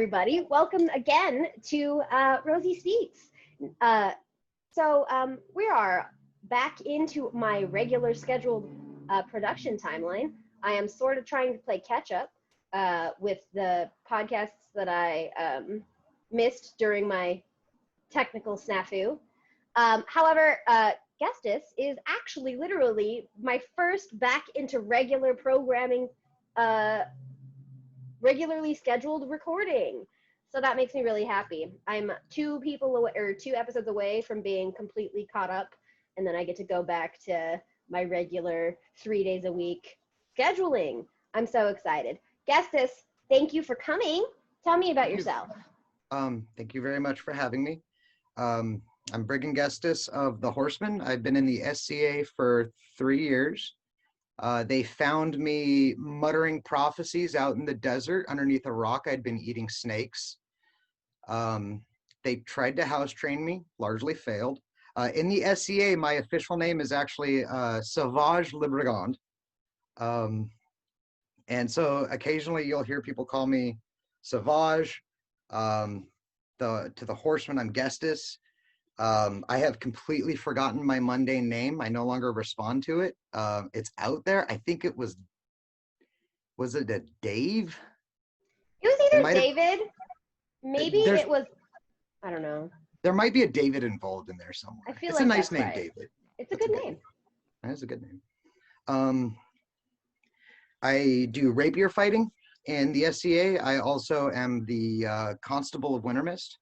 everybody. Welcome again to Rosie Speaks. We are back into my regular scheduled production timeline. I am sort of trying to play catch up with the podcasts that I missed during my technical snafu. However, Gestus is actually literally my first back into regular programming, regularly scheduled recording. So that makes me really happy. I'm two episodes away from being completely caught up, and then I get to go back to my regular 3 days a week scheduling. I'm so excited. Gestus, thank you for coming. Tell me about yourself. Thank you very much for having me. I'm Brigand Gestus of the Horsemen. I've been in the SCA for 3 years. They found me muttering prophecies out in the desert underneath a rock. I'd been eating snakes. They tried to house train me, largely failed. In the SCA, my official name is actually Sauvage Le Brigand. And so occasionally you'll hear people call me Sauvage. To the Horsemen, I'm Gestus. I have completely forgotten my mundane name. I no longer respond to it. It's out there. I think it was it a Dave? It was either David, maybe it was, I don't know. There might be a David involved in there somewhere. I feel it's like a nice name, right. David. It's a good name. That is a good name. I do rapier fighting in the SCA. I also am the Constable of Wintermist.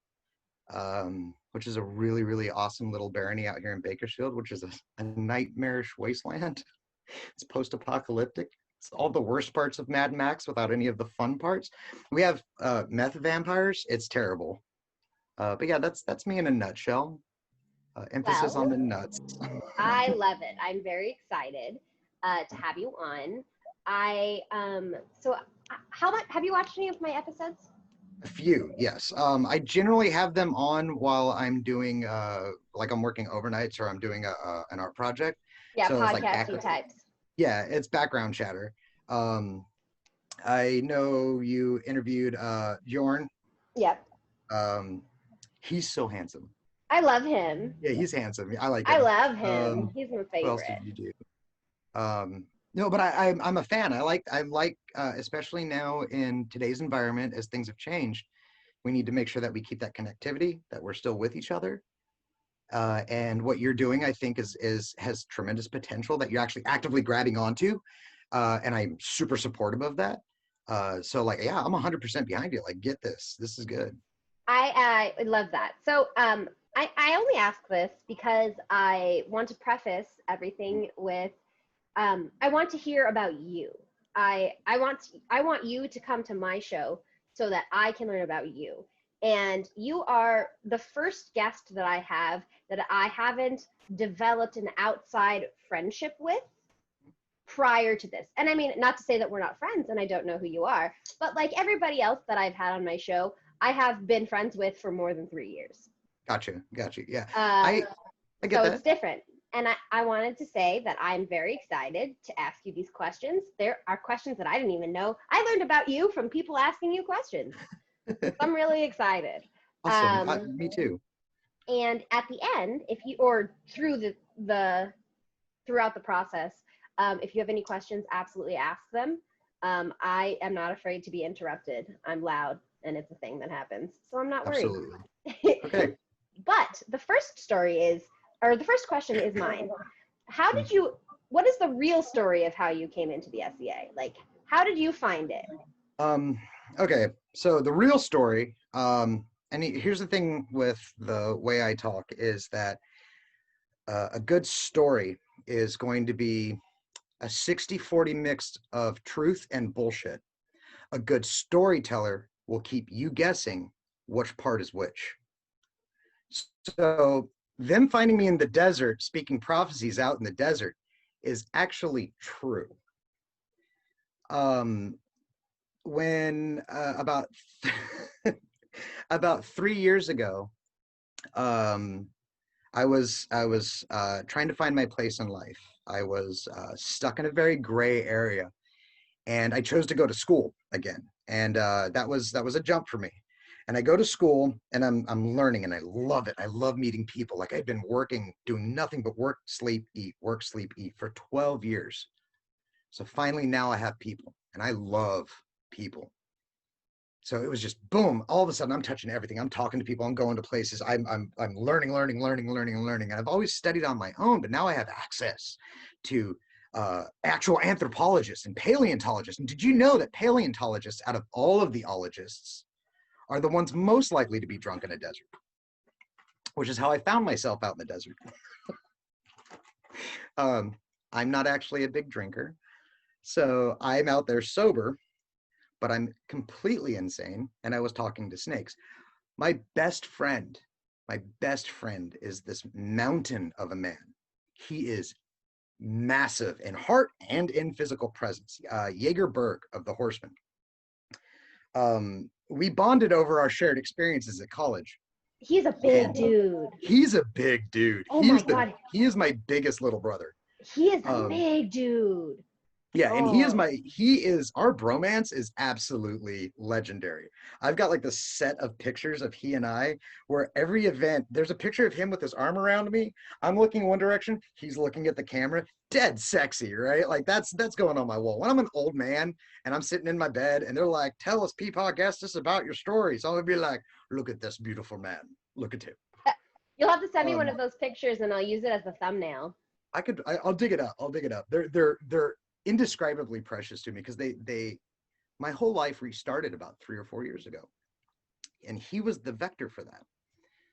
Which is a really, really awesome little barony out here in Bakersfield, which is a nightmarish wasteland. It's post-apocalyptic. It's all the worst parts of Mad Max without any of the fun parts. We have meth vampires. It's terrible. But yeah, that's me in a nutshell. Emphasis on the nuts. I love it. I'm very excited to have you on. How much have you watched any of my episodes? A few, yes. I generally have them on while I'm doing, like I'm working overnights or I'm doing an art project. Yeah, so podcasty types. Yeah, it's background chatter. I know you interviewed Bjorn. Yep. He's so handsome. I love him. Yeah, he's handsome. I like him. I love him. He's my favorite. What else did you do? No, but I'm a fan. I like especially now in today's environment, as things have changed, we need to make sure that we keep that connectivity, that we're still with each other. And what you're doing, I think, has tremendous potential that you're actually actively grabbing onto. And I'm super supportive of that. So like, yeah, I'm 100% behind you. Like, get this. This is good. I love that. So I only ask this because I want to preface everything with, I want to hear about you. I want you to come to my show so that I can learn about you. And you are the first guest that I have that I haven't developed an outside friendship with prior to this. And I mean, not to say that we're not friends and I don't know who you are, but like everybody else that I've had on my show, I have been friends with for more than 3 years. Gotcha. Yeah. I get so that. It's different. And I wanted to say that I'm very excited to ask you these questions. There are questions that I didn't even know. I learned about you from people asking you questions. So I'm really excited. Awesome. Me too. And at the end, throughout the process, if you have any questions, absolutely ask them. I am not afraid to be interrupted. I'm loud, and it's a thing that happens. So I'm not worried. Absolutely. Okay. But the first question is mine. What is the real story of how you came into the SCA? Like, how did you find it? Okay, so the real story, and here's the thing with the way I talk is that a good story is going to be a 60-40 mix of truth and bullshit. A good storyteller will keep you guessing which part is which. So them finding me in the desert, speaking prophecies out in the desert, is actually true. When about 3 years ago, I was trying to find my place in life. I was stuck in a very gray area, and I chose to go to school again, and that was a jump for me. And I go to school and I'm learning and I love it. I love meeting people. Like I've been working, doing nothing but work, sleep, eat for 12 years. So finally now I have people and I love people. So it was just boom, all of a sudden I'm touching everything. I'm talking to people, I'm going to places, I'm learning. And I've always studied on my own, but now I have access to actual anthropologists and paleontologists. And did you know that paleontologists, out of all of the ologists, are the ones most likely to be drunk in a desert? Which is how I found myself out in the desert. I'm not actually a big drinker, so I'm out there sober, but I'm completely insane, and I was talking to snakes. My best friend is this mountain of a man. He is massive in heart and in physical presence. Jaeger Berg of the Horsemen. We bonded over our shared experiences at college. He's a big dude. He's a big dude. Oh my God. He is my biggest little brother. He is a big dude. Yeah, and our bromance is absolutely legendary. I've got like the set of pictures of he and I where every event, there's a picture of him with his arm around me. I'm looking one direction, he's looking at the camera, dead sexy, right? Like that's going on my wall. When I'm an old man and I'm sitting in my bed and they're like, tell us, Peepaw Gestus, about your stories. I'm gonna be like, look at this beautiful man. Look at him. You'll have to send me one of those pictures and I'll use it as a thumbnail. I'll dig it up. They're indescribably precious to me because my whole life restarted about 3 or 4 years ago, and he was the vector for that.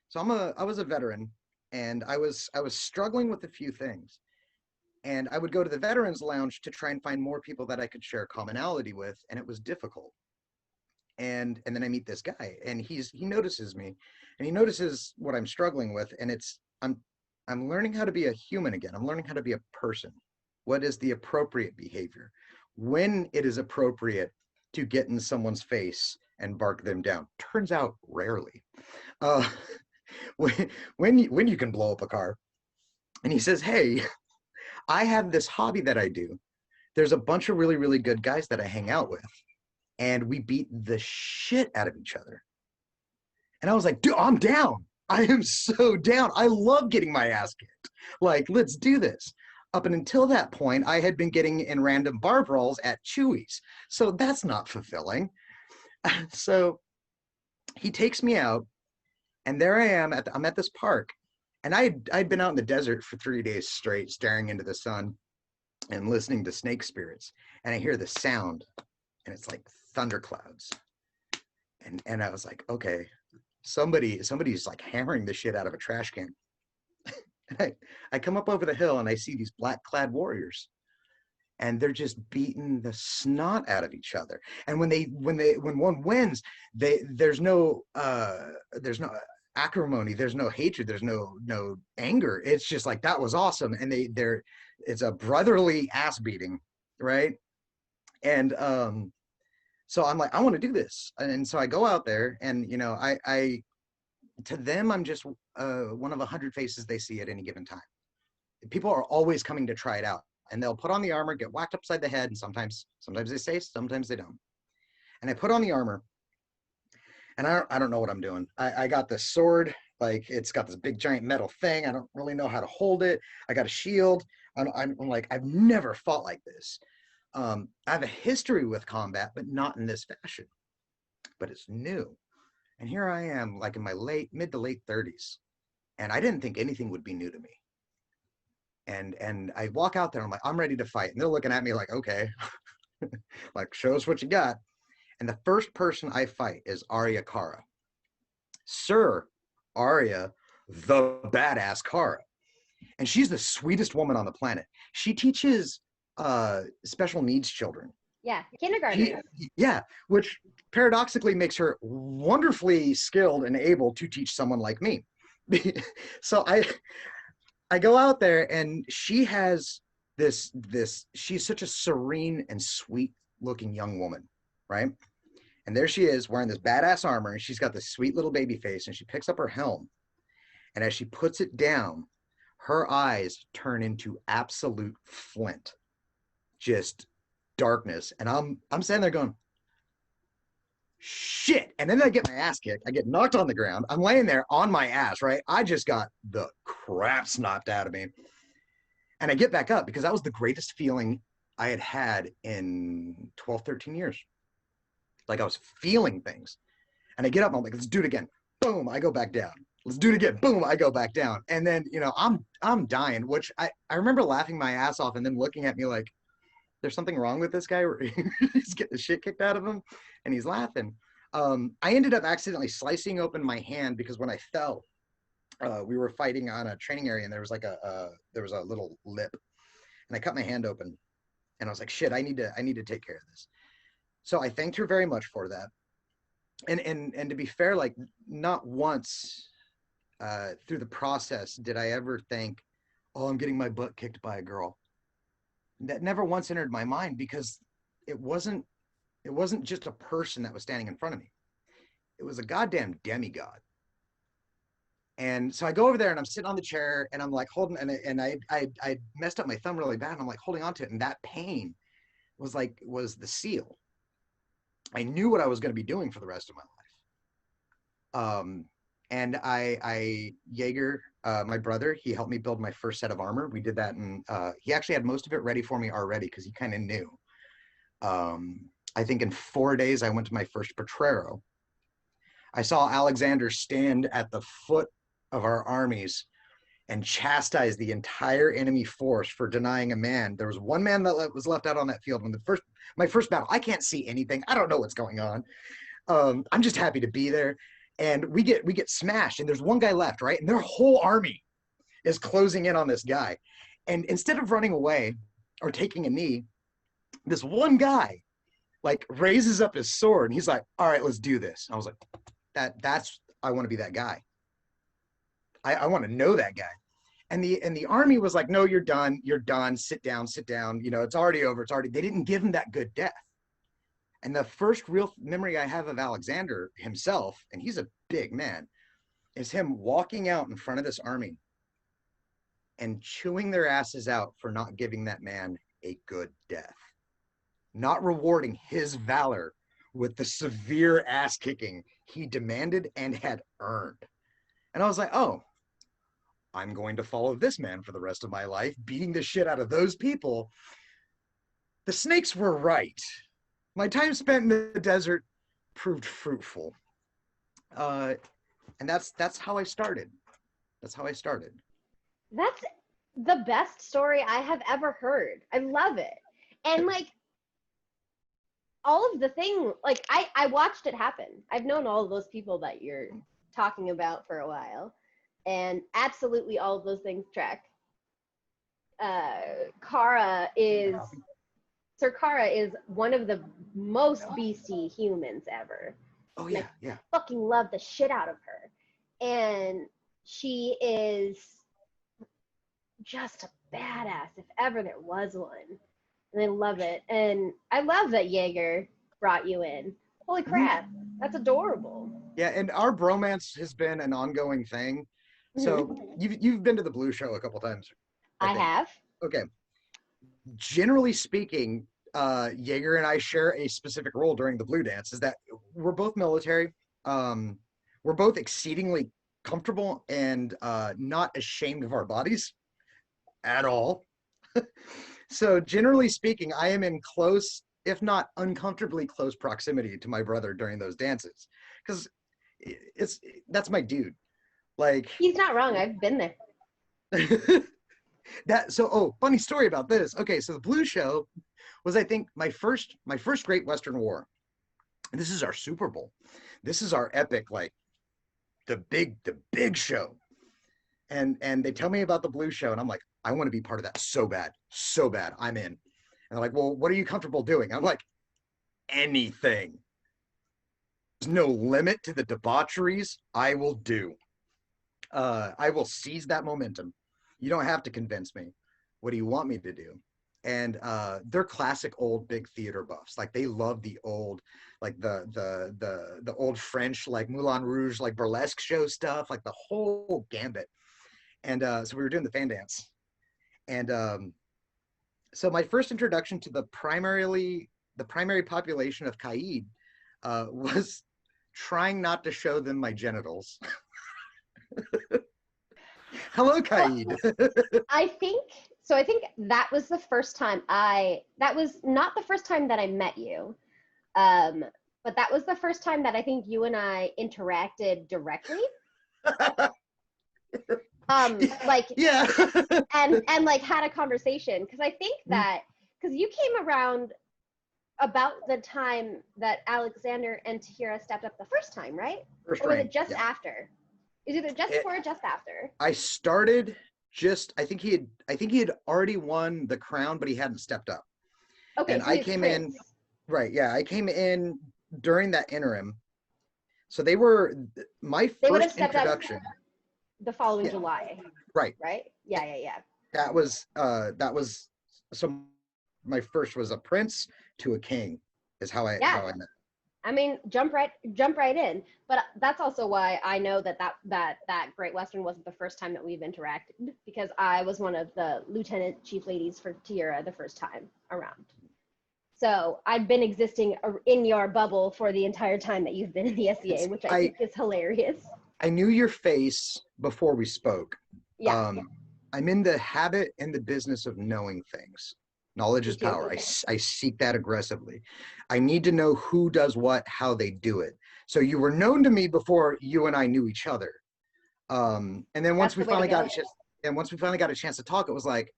So I was a veteran, and I was struggling with a few things, and I would go to the veterans lounge to try and find more people that I could share commonality with, and it was difficult. And then I meet this guy, and he notices me, and he notices what I'm struggling with, and I'm learning how to be a human again. I'm learning how to be a person. What is the appropriate behavior? When it is appropriate to get in someone's face and bark them down? Turns out rarely. When you can blow up a car. And he says, hey, I have this hobby that I do. There's a bunch of really, really good guys that I hang out with, and we beat the shit out of each other. And I was like, dude, I'm down. I am so down. I love getting my ass kicked. Like, let's do this. Up and until that point, I had been getting in random bar brawls at Chewy's. So that's not fulfilling. So he takes me out, and there I am. I'm at this park. And I'd been out in the desert for 3 days straight, staring into the sun and listening to snake spirits. And I hear the sound, and it's like thunderclouds. And I was like, okay, somebody's like hammering the shit out of a trash can. I come up over the hill and I see these black-clad warriors, and they're just beating the snot out of each other. And when one wins, there's no acrimony, there's no hatred, there's no anger. It's just like, that was awesome, and it's a brotherly ass beating, right? And so I'm like, I want to do this, and so I go out there, and I to them, I'm just one of 100 faces they see at any given time. People are always coming to try it out, and they'll put on the armor, get whacked upside the head, and sometimes they stay, sometimes they don't. And I put on the armor, and I don't know what I'm doing. I got this sword, like it's got this big giant metal thing. I don't really know how to hold it. I got a shield. I'm like, I've never fought like this. I have a history with combat, but not in this fashion. But it's new. And here I am, like in my mid to late 30s, and I didn't think anything would be new to me. And I walk out there, I'm like, I'm ready to fight. And they're looking at me like, okay, like, show us what you got. And the first person I fight is Arya Kara. Sir Arya, the badass Kara. And she's the sweetest woman on the planet. She teaches special needs children. Yeah, kindergarten. Yeah, which paradoxically makes her wonderfully skilled and able to teach someone like me. So I go out there, and she has this she's such a serene and sweet looking young woman, right? And there she is wearing this badass armor, and she's got this sweet little baby face, and she picks up her helm, and as she puts it down, her eyes turn into absolute flint, just darkness. And I'm standing there going, shit. And then I get my ass kicked. I get knocked on the ground. I'm laying there on my ass, right? I just got the crap snapped out of me. And I get back up because that was the greatest feeling I had had in 12, 13 years. Like I was feeling things. And I get up and I'm like, let's do it again. Boom, I go back down. Let's do it again. Boom, I go back down. And then, you know, I'm dying, which I remember laughing my ass off and then looking at me like, there's something wrong with this guy. He's getting the shit kicked out of him and he's laughing. I ended up accidentally slicing open my hand because when I fell, we were fighting on a training area and there was like there was a little lip and I cut my hand open and I was like, shit, I need to take care of this. So I thanked her very much for that. And to be fair, like not once through the process did I ever think, oh, I'm getting my butt kicked by a girl. That never once entered my mind because it wasn't just a person that was standing in front of me. It was a goddamn demigod. And so I go over there and I'm sitting on the chair and I'm like holding, and I messed up my thumb really bad. And I'm like holding on to it. And that pain was the seal. I knew what I was going to be doing for the rest of my life. And Jaeger, my brother, he helped me build my first set of armor. We did that, and he actually had most of it ready for me already because he kind of knew. I think in 4 days, I went to my first Potrero. I saw Alexander stand at the foot of our armies and chastise the entire enemy force for denying a man. There was one man that was left out on that field when my first battle. I can't see anything. I don't know what's going on. I'm just happy to be there. And we get smashed, and there's one guy left, right? And their whole army is closing in on this guy. And instead of running away or taking a knee, this one guy like raises up his sword and he's like, all right, let's do this. And I was like, I want to be that guy. I want to know that guy. And the army was like, no, you're done. You're done. Sit down. You know, it's already over. They didn't give him that good death. And the first real memory I have of Alexander himself, and he's a big man, is him walking out in front of this army and chewing their asses out for not giving that man a good death, not rewarding his valor with the severe ass kicking he demanded and had earned. And I was like, oh, I'm going to follow this man for the rest of my life, beating the shit out of those people. The snakes were right. My time spent in the desert proved fruitful. And that's how I started. That's the best story I have ever heard. I love it. And like all of the thing, like I watched it happen. I've known all of those people that you're talking about for a while. And absolutely all of those things track. Sir Kara is one of the most beastie humans ever. Oh yeah, yeah. I fucking love the shit out of her. And she is just a badass if ever there was one. And I love it. And I love that Jaeger brought you in. Holy crap, that's adorable. Yeah, and our bromance has been an ongoing thing. So you've been to the Blue Show a couple times. I have. Okay. Generally speaking, Jaeger and I share a specific role during the Blue Dance, is that we're both military. We're both exceedingly comfortable and not ashamed of our bodies at all. So generally speaking, I am in close, if not uncomfortably close proximity to my brother during those dances, because that's my dude. Like, he's not wrong. I've been there. Funny story about this. Okay, so the Blue Show was, I think, my first Great Western War. And this is our Super Bowl. This is our epic, like the big show. And they tell me about the Blue Show, and I'm like, I want to be part of that so bad. I'm in. And they're like, well, what are you comfortable doing? I'm like, anything. There's no limit to the debaucheries I will do. I will seize that momentum. You don't have to convince me. What do you want me to do? And they're classic old big theater buffs. Like, they love the old, like the old French, like Moulin Rouge, like burlesque show stuff, like the whole gambit. And so we were doing the fan dance. And so my first introduction to the primary population of Kaid was trying not to show them my genitals. Hello, Kaid. I think so. I think that was the first time that was not the first time that I met you. But that was the first time that I think you and I interacted directly. Like, yeah. and like had a conversation. Cause I think that, cause you came around about the time that Alexander and Tahira stepped up the first time, right? First Or was rain, it just yeah. after? Is it just before or just after? I started I think he had already won the crown, but he hadn't stepped up. Okay, And so I came in, right, yeah, I came in during that interim. So they were my first introduction. The following July. Right. Right? Yeah. That was so my first was a prince to a king is how I met. I mean, jump right in. But that's also why I know that Great Western wasn't the first time that we've interacted, because I was one of the lieutenant chief ladies for Tahira the first time around. So I've been existing in your bubble for the entire time that you've been in the SEA, which I think is hilarious. I knew your face before we spoke. Yeah. I'm in the habit and the business of knowing things. Knowledge is power. I seek that aggressively. I need to know who does what, how they do it. So you were known to me before you and I knew each other. And then once we finally got a chance to talk, it was like,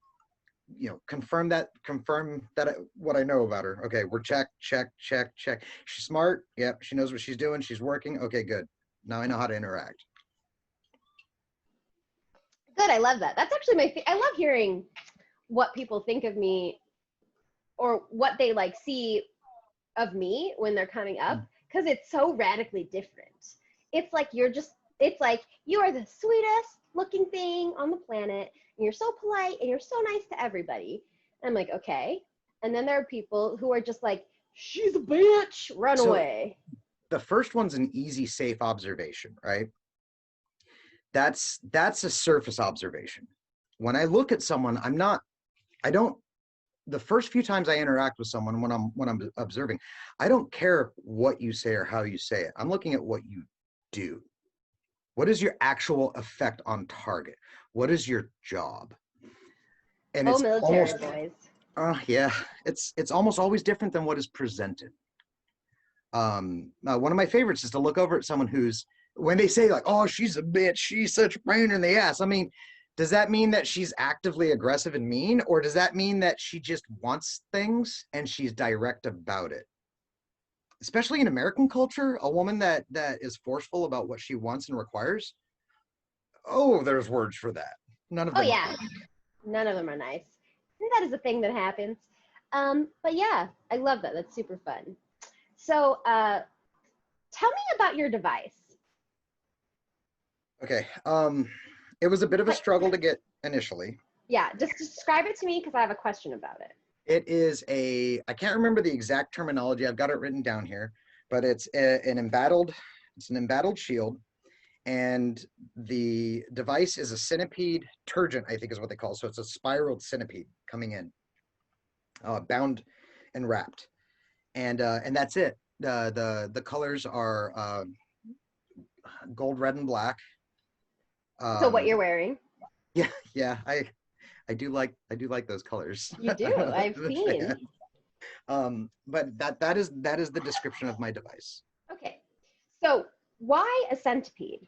confirm that what I know about her. Okay, we're check. She's smart. Yep, she knows what she's doing. She's working. Okay, good. Now I know how to interact. Good, I love that. That's actually I love hearing what people think of me or what they like see of me when they're coming up, because it's so radically different. It's like you are the sweetest looking thing on the planet, and you're so polite and you're so nice to everybody. And I'm like, okay. And then there are people who are just like, she's a bitch, run away. The first one's an easy, safe observation, right? That's a surface observation. When I look at someone, the first few times I interact with someone when I'm observing, I don't care what you say or how you say it. I'm looking at what you do. What is your actual effect on target? What is your job? And it's military boys. Yeah, it's almost always different than what is presented. One of my favorites is to look over at someone who's, when they say like, oh, she's a bitch, she's such a pain in the ass. I mean, does that mean that she's actively aggressive and mean, or does that mean that she just wants things and she's direct about it? Especially in American culture, a woman that is forceful about what she wants and requires. Oh, there's words for that. None of them. Oh yeah, none of them are nice. And that is a thing that happens. But yeah, I love that. That's super fun. So tell me about your device. Okay. It was a bit of a struggle to get initially. Yeah, just describe it to me because I have a question about it. It is I can't remember the exact terminology. I've got it written down here, but it's an embattled shield, and the device is a centipede turgent, I think is what they call it. So it's a spiraled centipede coming in, bound and wrapped, and that's it. The colors are gold, red, and black. So what you're wearing? Yeah, I do like those colors. You do. I've seen. But that is the description of my device. Okay. So why a centipede?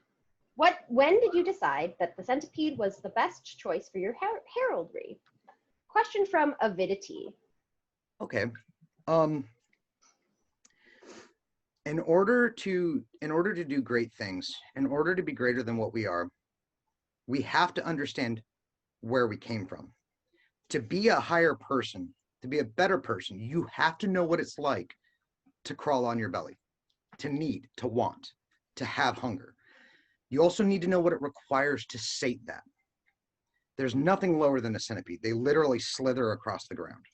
When did you decide that the centipede was the best choice for your heraldry? Question from Avidity. Okay. In order to do great things, in order to be greater than what we are, we have to understand where we came from. To be a higher person, to be a better person, you have to know what it's like to crawl on your belly, to need, to want, to have hunger. You also need to know what it requires to sate that. There's nothing lower than a centipede. They literally slither across the ground.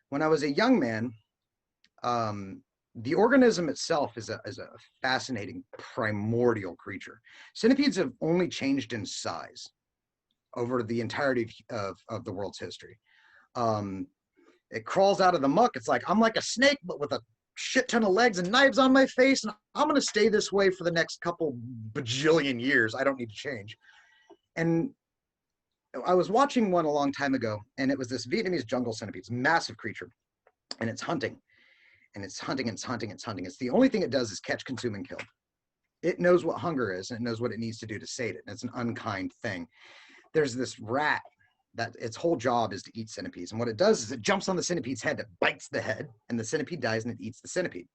When I was a young man, the organism itself is a fascinating primordial creature. Centipedes have only changed in size over the entirety of the world's history. It crawls out of the muck. It's like, I'm like a snake, but with a shit ton of legs and knives on my face, and I'm going to stay this way for the next couple bajillion years. I don't need to change. And I was watching one a long time ago, and it was this Vietnamese jungle centipede. It's a massive creature, and it's hunting. And it's hunting, and it's hunting, and it's hunting. It's the only thing it does is catch, consume, and kill. It knows what hunger is, and it knows what it needs to do to sate it. And it's an unkind thing. There's this rat that its whole job is to eat centipedes. And what it does is it jumps on the centipede's head, it bites the head, and the centipede dies, and it eats the centipede.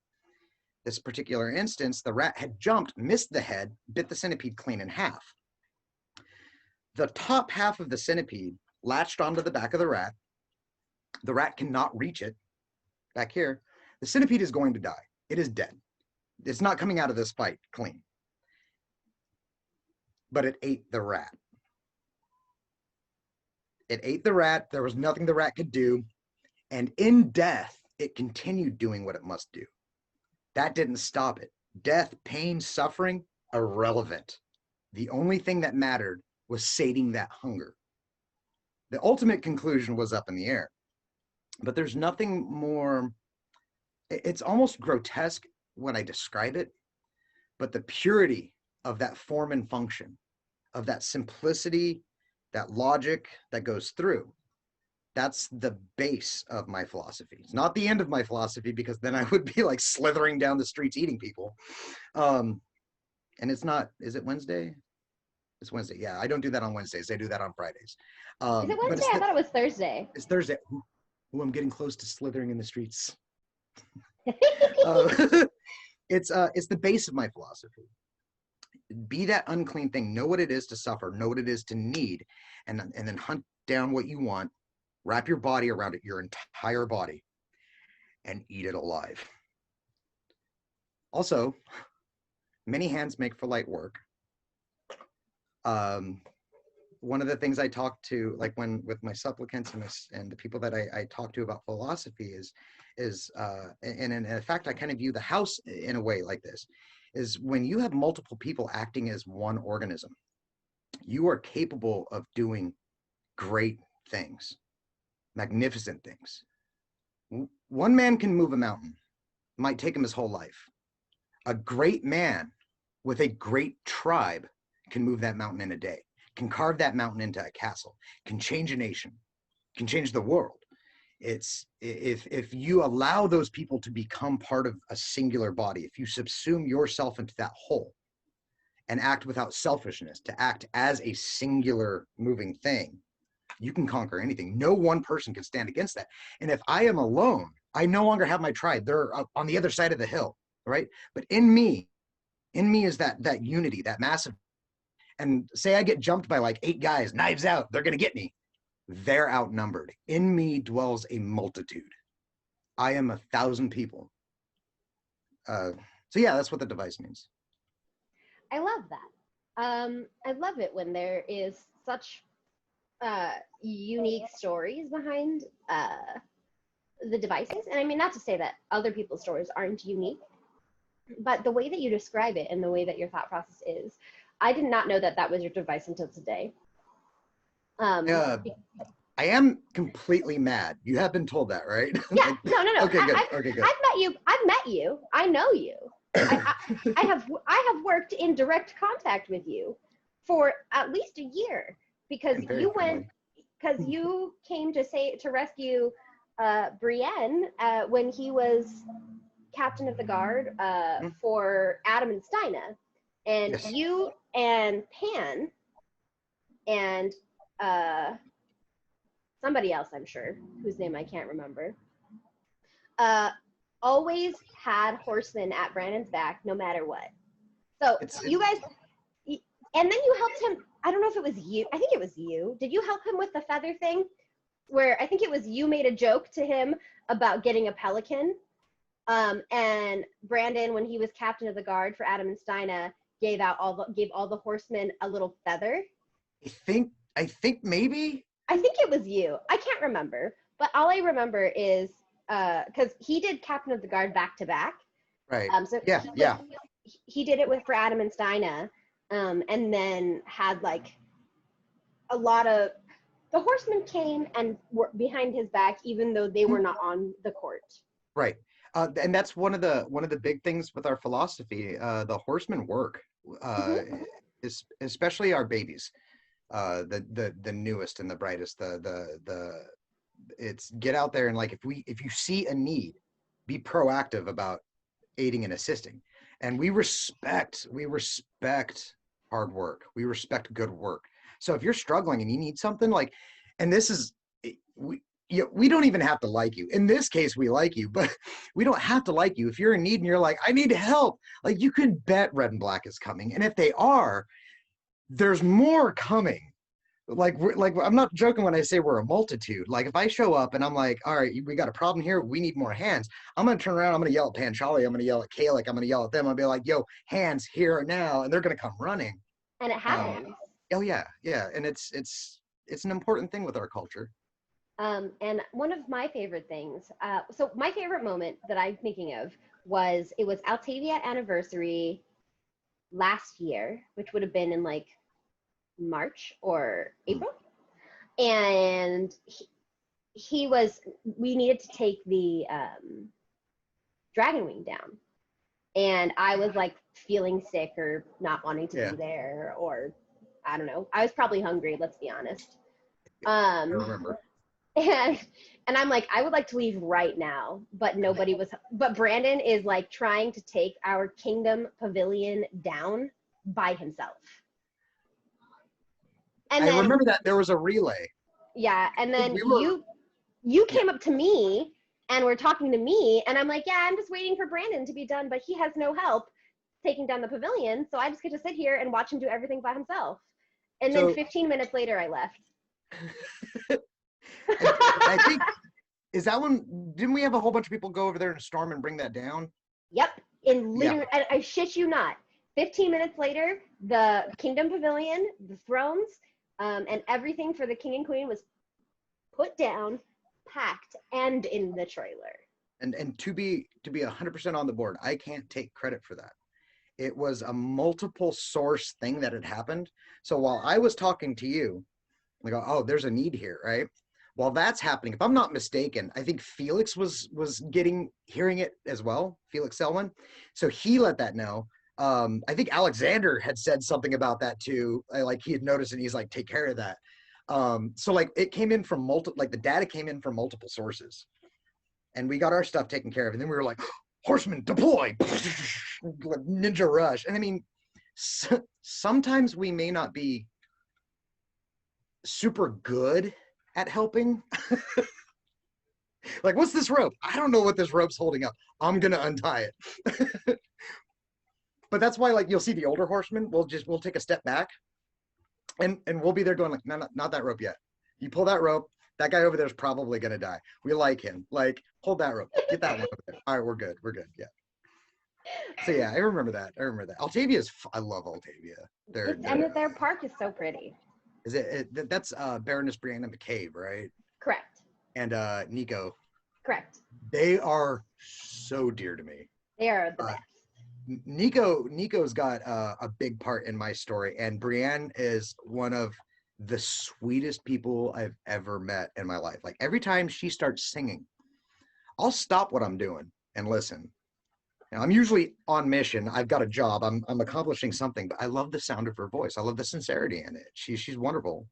This particular instance, the rat had jumped, missed the head, bit the centipede clean in half. The top half of the centipede latched onto the back of the rat. The rat cannot reach it. Back here, the centipede is going to die. It is dead. It's not coming out of this fight clean. But it ate the rat. It ate the rat. There was nothing the rat could do. And in death, it continued doing what it must do. That didn't stop it. Death, pain, suffering, irrelevant. The only thing that mattered was sating that hunger. The ultimate conclusion was up in the air. But there's nothing more, it's almost grotesque when I describe it, but the purity of that form and function, of that simplicity, that logic that goes through, that's the base of my philosophy. It's not the end of my philosophy, because then I would be like slithering down the streets eating people. And it's not, is it Wednesday? It's Wednesday. Yeah, I don't do that on Wednesdays. I do that on Fridays. Is it Wednesday? I thought it was Thursday. It's Thursday. Ooh, I'm getting close to slithering in the streets. It's the base of my philosophy. Be that unclean thing. Know what it is to suffer. Know what it is to need, and then hunt down what you want. Wrap your body around it, your entire body, and eat it alive. Also, many hands make for light work. One of the things I talk to, like with my supplicants and the people that I talk to about philosophy and in fact, I kind of view the house in a way like this, is when you have multiple people acting as one organism, you are capable of doing great things, magnificent things. One man can move a mountain. It might take him his whole life. A great man with a great tribe can move that mountain in a day, can carve that mountain into a castle, can change a nation, can change the world. It's if you allow those people to become part of a singular body, if you subsume yourself into that whole and act without selfishness, to act as a singular moving thing, you can conquer anything. No one person can stand against that. And if I am alone, I no longer have my tribe. They're on the other side of the hill, right? But in me is that unity, that massive. And say I get jumped by like 8 guys, knives out, they're going to get me. They're outnumbered. In me dwells a multitude. I am 1,000 people. So yeah, that's what the device means. I love that. I love it when there is such unique stories behind the devices. And I mean, not to say that other people's stories aren't unique, but the way that you describe it and the way that your thought process is, I did not know that that was your device until today. I am completely mad. You have been told that, right? Yeah, no. Okay, good. Okay, good. I've met you. I know you. I have worked in direct contact with you for at least a year, because you came to rescue Brigand when he was captain of the guard for Adam and Steina, and yes. You and Pan and somebody else, I'm sure, whose name I can't remember, always had horsemen at Brandon's back no matter what. So you guys, and then you helped him, I don't know if it was you, I think it was you. Did you help him with the feather thing? Where I think it was you made a joke to him about getting a pelican. And Brandon, when he was captain of the guard for Adam and Steina, gave all the horsemen a little feather. I think maybe. I think it was you. I can't remember, but all I remember is because he did captain of the guard back to back. Right. So yeah. He did it for Adam and Steina, and then had like a lot of the horsemen came and were behind his back, even though they were not on the court. Right. And that's one of the big things with our philosophy. The horsemen work, uh, Hmm. especially our babies, the newest and the brightest. It's get out there and like if you see a need, be proactive about aiding and assisting. And we respect hard work. We respect good work. So if you're struggling and you need something like, and this is we we don't even have to like you. In this case, we like you, but we don't have to like you. If you're in need and you're like, I need help, like you can bet Red and Black is coming. And if they are, there's more coming. Like I'm not joking when I say we're a multitude. Like if I show up and I'm like, all right, we got a problem here, we need more hands. I'm gonna turn around, I'm gonna yell at Panchali, I'm gonna yell at Kalik, I'm gonna yell at them. I'll be like, yo, hands here now, and they're gonna come running. And it Um, happens. oh yeah, yeah, and it's an important thing with our culture. And one of my favorite things, so my favorite moment that I'm thinking of was it was Altavia anniversary last year, which would have been in like March or Mm. April. And he was, we needed to take the Dragon Wing down. And I was like feeling sick or not wanting to Yeah, be there, or I don't know. I was probably hungry, let's be honest. I Um, remember. and and I'm like, I would like to leave right now, but nobody was. But Brandon is like trying to take our Kingdom Pavilion down by himself. And I then remember that there was a relay. yeah, and then We were, you yeah. came up to me and were talking to me, and I'm like, yeah, I'm just waiting for Brandon to be done, but he has no help taking down the pavilion, so I just get to sit here and watch him do everything by himself. And then So 15 minutes later, I left. and I think is that when didn't we have a whole bunch of people go over there and storm and bring that down? Yep. In Yeah. literally, I shit you not. 15 minutes later, the Kingdom Pavilion, the thrones, and everything for the King and Queen was put down, packed, and in the trailer. And to be 100% on the board, I can't take credit for that. It was a multiple source thing that had happened. So while I was talking to you, I go, oh, there's a need here, right? While that's happening, if I'm not mistaken, I think Felix was getting hearing it as well, Felix Selwyn. So he let that know. I think Alexander had said something about that too. Like he had noticed and he's like, take care of that. So like it came in from multiple, like the data came in from multiple sources, and we got our stuff taken care of. And then we were like, horsemen deploy, like ninja rush. And I mean, sometimes we may not be super good at helping. Like, what's this rope? I don't know what this rope's holding up. I'm gonna untie it. But that's why, like, you'll see the older horsemen. We'll take a step back, and we'll be there going like, no, not that rope yet. You pull that rope. That guy over there is probably gonna die. We like him. Like, hold that rope. Get that one over there. All right, we're good. We're good. Yeah. So yeah, I remember that. I remember that. Altavia's. I love Altavia. And their park is so pretty. Is that's Baroness Brigand in the cave, right? Correct. And Nico. Correct. They are so dear to me. They are the best. Nico's got a big part in my story, and Brienne is one of the sweetest people I've ever met in my life. Like every time she starts singing, I'll stop what I'm doing and listen. Now, I'm usually on mission. I've got a job. I'm accomplishing something, but I love the sound of her voice. I love the sincerity in it. She's wonderful.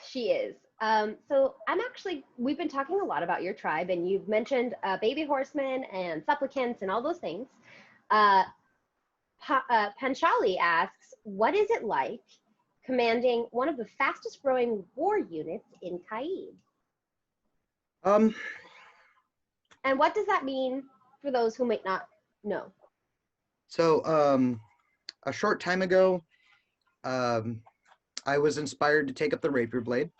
She is. So we've been talking a lot about your tribe, and you've mentioned baby horsemen and supplicants and all those things. Uh, Panchali asks, what is it like commanding one of the fastest growing war units in Kaid? Um, And what does that mean for those who might not know? so a short time ago, um, I was inspired to take up the rapier blade.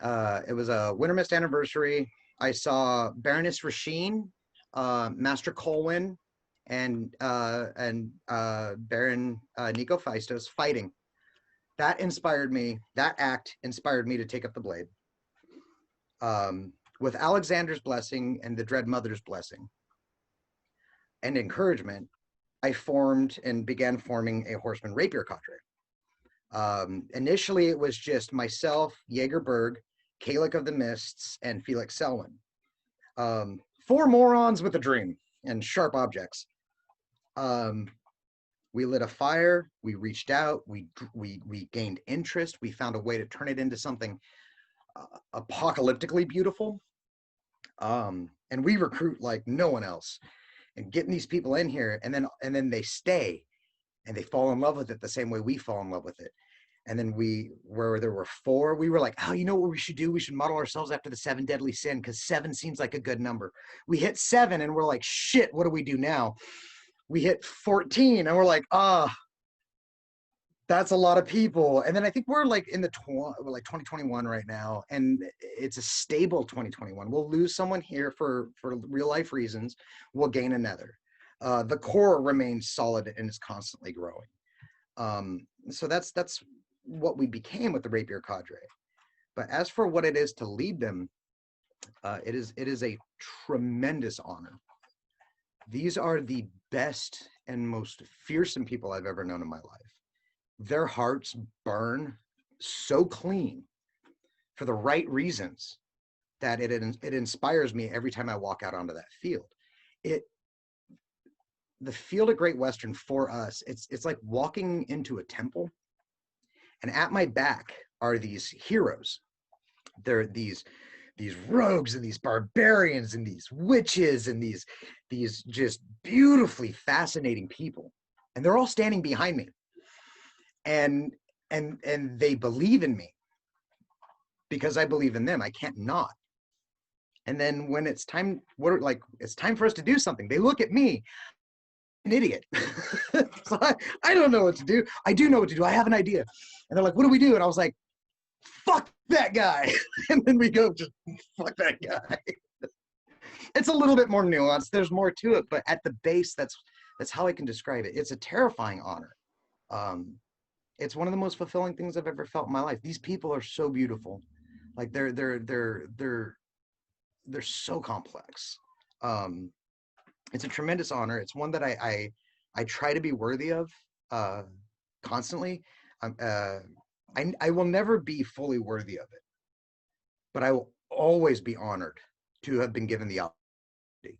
It was a Winter Mist anniversary. I saw Baroness Rasheen, Master Colwyn, and Baron Nico Feistos fighting. That inspired me. That act inspired me to take up the blade. With Alexander's blessing and the Dread Mother's blessing and encouragement, I formed and began forming a horseman rapier cadre. Initially, it was just myself, Jaeger Berg, Kalik of the Mists, and Felix Selwyn. Four morons with a dream and sharp objects. We lit a fire. We reached out. We gained interest. We found a way to turn it into something apocalyptically beautiful. And we recruit like no one else, and getting these people in here, and then they stay, and they fall in love with it the same way we fall in love with it. And then where there were four, we were like, oh, you know what we should do? We should model ourselves after the 7 deadly sin, because 7 seems like a good number. We hit 7 and we're like, shit, what do we do now? We hit 14 and we're like, that's a lot of people. And then I think we're like we're like 2021 right now, and it's a stable 2021. We'll lose someone here for real life reasons. We'll gain another. The core remains solid and is constantly growing. So that's what we became with the Rapier Cadre. But as for what it is to lead them, it is a tremendous honor. These are the best and most fearsome people I've ever known in my life. Their hearts burn so clean for the right reasons that it inspires me every time I walk out onto that field. The field at Great Western for us, it's like walking into a temple, and at my back are these heroes. They're these rogues and these barbarians and these witches and these just beautifully fascinating people, and they're all standing behind me. And they believe in me because I believe in them. I can't not. And then when it's time, it's time for us to do something, they look at me, an idiot. So I don't know what to do. I do know what to do. I have an idea. And they're like, what do we do? And I was like, fuck that guy. And then we go, just fuck that guy. It's a little bit more nuanced. There's more to it, but at the base, that's how I can describe it. It's a terrifying honor. It's one of the most fulfilling things I've ever felt in my life. These people are so beautiful. Like they're so complex. It's a tremendous honor. It's one that I try to be worthy of constantly. I will never be fully worthy of it, but I will always be honored to have been given the opportunity.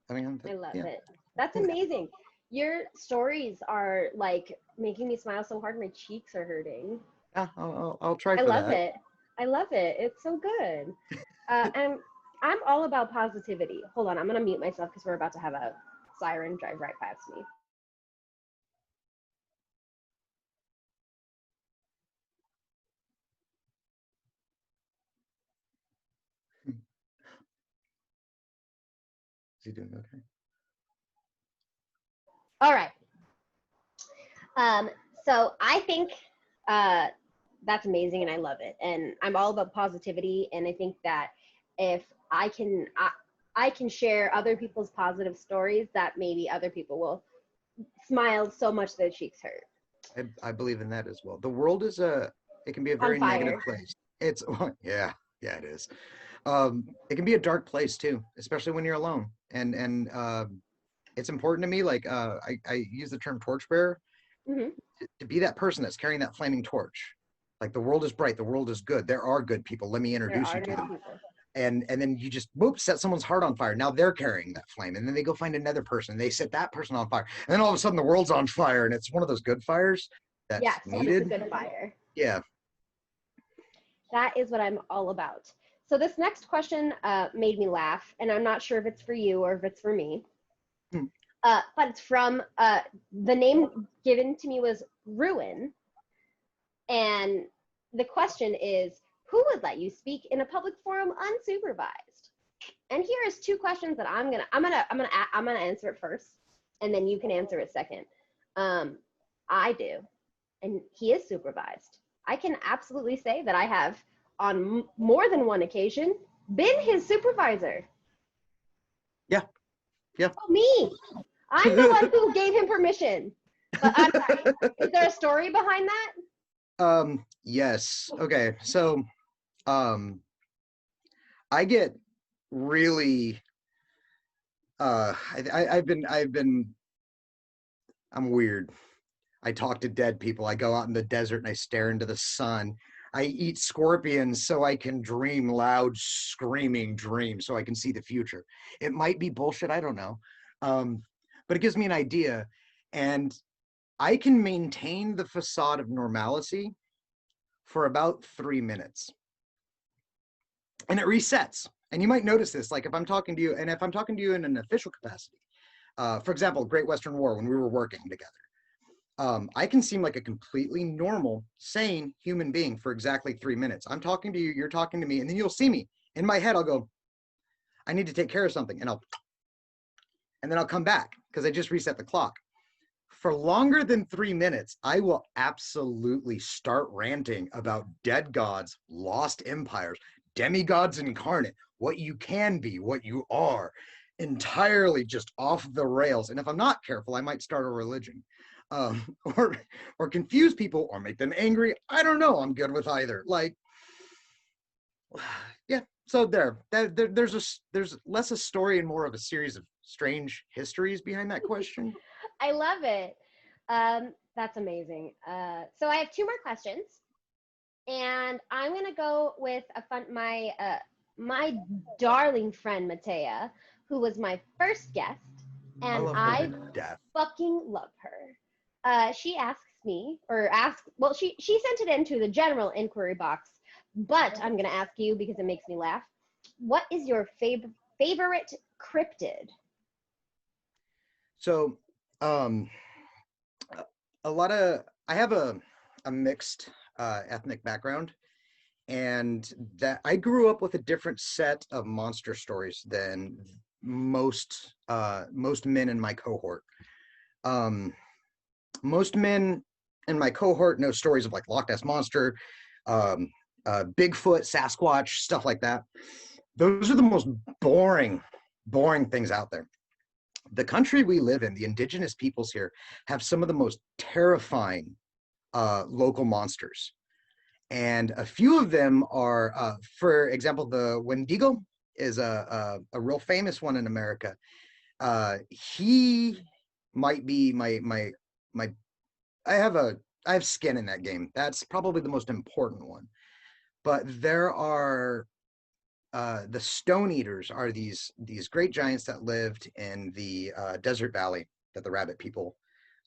I love it. That's amazing. Your stories are like making me smile so hard my cheeks are hurting. Yeah, I'll try for that. I love it. It's so good. And I'm all about positivity. Hold on, I'm gonna mute myself because we're about to have a siren drive right past me. Is he doing okay? All right. So I think that's amazing, and I love it. And I'm all about positivity, and I think that if I can share other people's positive stories, that maybe other people will smile so much their cheeks hurt. I believe in that as well. The world it can be a very negative place. It's yeah, it is. It can be a dark place too, especially when you're alone. And it's important to me. Like I use the term torchbearer. Mm-hmm. To be that person that's carrying that flaming torch. Like the world is bright, the world is good. There are good people. Let me introduce you to them. And then you just set someone's heart on fire. Now they're carrying that flame, and then they go find another person. They set that person on fire, and then all of a sudden the world's on fire, and it's one of those good fires that's needed. It's a good fire. Yeah. That is what I'm all about. So this next question made me laugh, and I'm not sure if it's for you or if it's for me. But it's from, the name given to me was Ruin. And the question is, who would let you speak in a public forum unsupervised? And here is 2 questions that I'm gonna answer it first, and then you can answer it second. I do, and he is supervised. I can absolutely say that I have, on more than one occasion, been his supervisor. Yeah. Oh, me. I'm the one who gave him permission. But I'm sorry. Is there a story behind that? Yes. Okay. So, I get really, I'm weird. I talk to dead people. I go out in the desert and I stare into the sun. I eat scorpions so I can dream loud, screaming dreams so I can see the future. It might be bullshit, I don't know. But it gives me an idea. And I can maintain the facade of normalcy for about 3 minutes. And it resets. And you might notice this, like if I'm talking to you, and if I'm talking to you in an official capacity, for example, Great Western War, when we were working together, I can seem like a completely normal, sane human being for exactly 3 minutes. I'm talking to you, you're talking to me, and then you'll see me. In my head, I'll go, I need to take care of something, and then I'll come back because I just reset the clock. For longer than 3 minutes, I will absolutely start ranting about dead gods, lost empires, demigods incarnate, what you can be, what you are, entirely just off the rails. And if I'm not careful, I might start a religion, or confuse people, or make them angry. I don't know. I'm good with either. Like, yeah. So there's less a story and more of a series of strange histories behind that question. I love it. That's amazing. So I have 2 more questions, and I'm gonna go with my darling friend Matea, who was my first guest, and I fucking love her. She asks me, well, she sent it into the general inquiry box, but I'm gonna ask you because it makes me laugh. What is your favorite cryptid? So, I have a mixed ethnic background, and that I grew up with a different set of monster stories than most men in my cohort. Most men in my cohort know stories of like Loch Ness Monster, Bigfoot, Sasquatch, stuff like that. Those are the most boring things out there. The country we live in, the indigenous peoples here, have some of the most terrifying local monsters. And a few of them are, for example, the Wendigo is a real famous one in America. He might be my I have skin in that game. That's probably the most important one. But there are the Stone Eaters are these great giants that lived in the desert valley that the rabbit people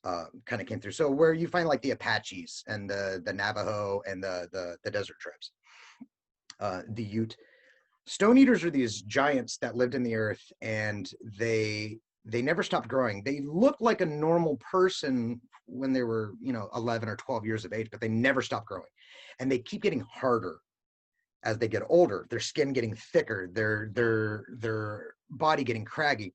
kind of came through. So where you find like the Apaches and the Navajo and the desert tribes, the Ute. Stone Eaters are these giants that lived in the earth, and they never stopped growing. They looked like a normal person when they were 11 or 12 years of age, but they never stopped growing, and they keep getting harder as they get older. Their skin getting thicker, their body getting craggy.